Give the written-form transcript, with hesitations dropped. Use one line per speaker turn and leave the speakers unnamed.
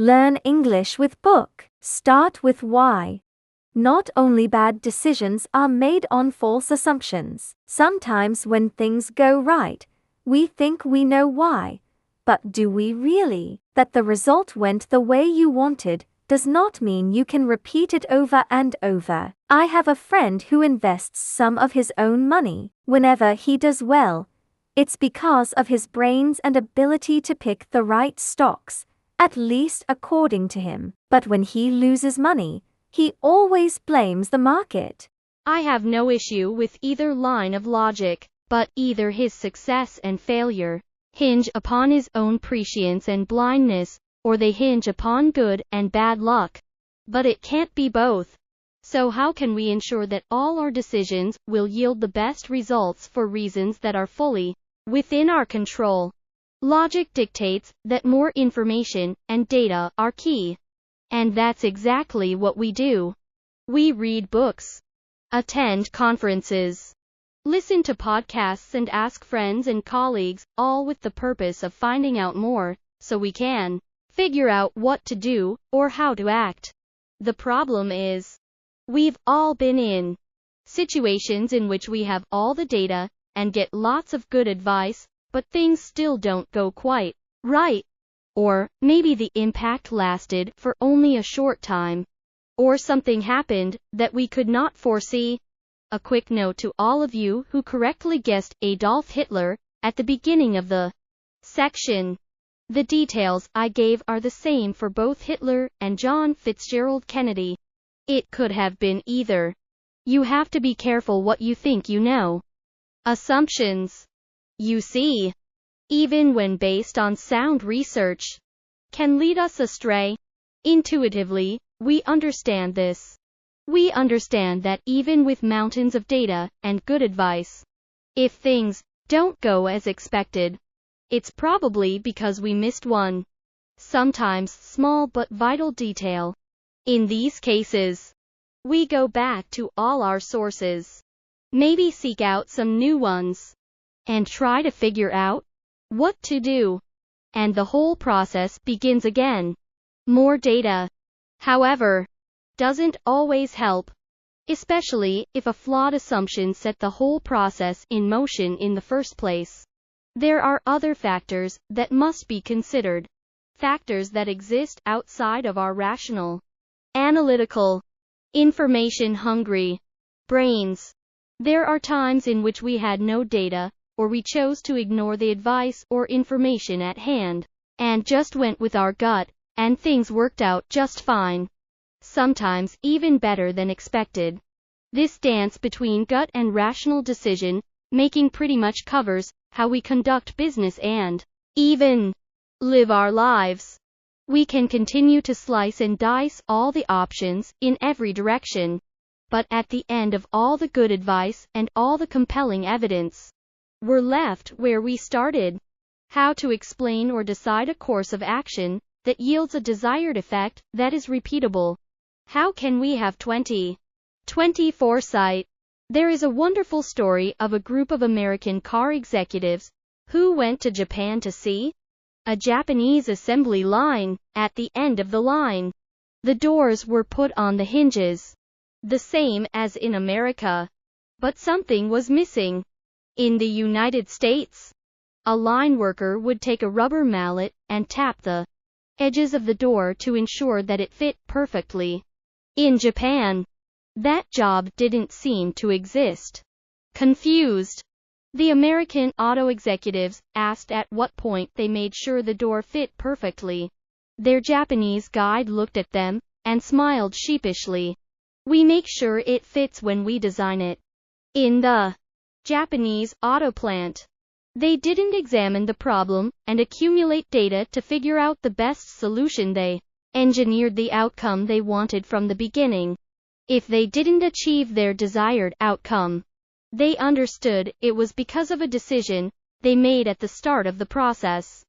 Learn English with book. Start with why. Not only bad decisions are made on false assumptions. Sometimes when things go right, we think we know why. But do we really? That the result went the way you wanted does not mean you can repeat it over and over. I have a friend who invests some of his own money. Whenever he does well, it's because of his brains and ability to pick the right stocks, at least according to him. But when he loses money, he always blames the market.
I have no issue with either line of logic, but either his success and failure hinge upon his own prescience and blindness, or they hinge upon good and bad luck. But it can't be both. So how can we ensure that all our decisions will yield the best results for reasons that are fully within our control? Logic dictates that more information and data are key. And that's exactly what we do. We read books, attend conferences, listen to podcasts and ask friends and colleagues, all with the purpose of finding out more, so we can figure out what to do or how to act. The problem is, we've all been in situations in which we have all the data and get lots of good advice, but things still don't go quite right. Or maybe the impact lasted for only a short time. Or something happened that we could not foresee. A quick note to all of you who correctly guessed Adolf Hitler at the beginning of the section. The details I gave are the same for both Hitler and John Fitzgerald Kennedy. It could have been either. You have to be careful what you think you know. Assumptions, you see, even when based on sound research, can lead us astray. Intuitively, we understand this. We understand that even with mountains of data and good advice, if things don't go as expected, it's probably because we missed one, sometimes small but vital detail. In these cases, we go back to all our sources, maybe seek out some new ones, and try to figure out what to do. And the whole process begins again. More data, however, doesn't always help, especially if a flawed assumption set the whole process in motion in the first place. There are other factors that must be considered, factors that exist outside of our rational, analytical, information-hungry brains. There are times in which we had no data, or we chose to ignore the advice or information at hand, and just went with our gut, and things worked out just fine. Sometimes even better than expected. This dance between gut and rational decision making pretty much covers how we conduct business and even live our lives. We can continue to slice and dice all the options in every direction, but at the end of all the good advice and all the compelling evidence, we're left where we started. How to explain or decide a course of action that yields a desired effect that is repeatable. How can we have 20/20 foresight? There is a wonderful story of a group of American car executives who went to Japan to see a Japanese assembly line. At the end of the line, the doors were put on the hinges, the same as in America. But something was missing. In the United States, a line worker would take a rubber mallet and tap the edges of the door to ensure that it fit perfectly. In Japan, that job didn't seem to exist. Confused, the American auto executives asked at what point they made sure the door fit perfectly. Their Japanese guide looked at them and smiled sheepishly. "We make sure it fits when we design it." In the Japanese auto plant, they didn't examine the problem and accumulate data to figure out the best solution. They engineered the outcome they wanted from the beginning. If they didn't achieve their desired outcome, they understood it was because of a decision they made at the start of the process.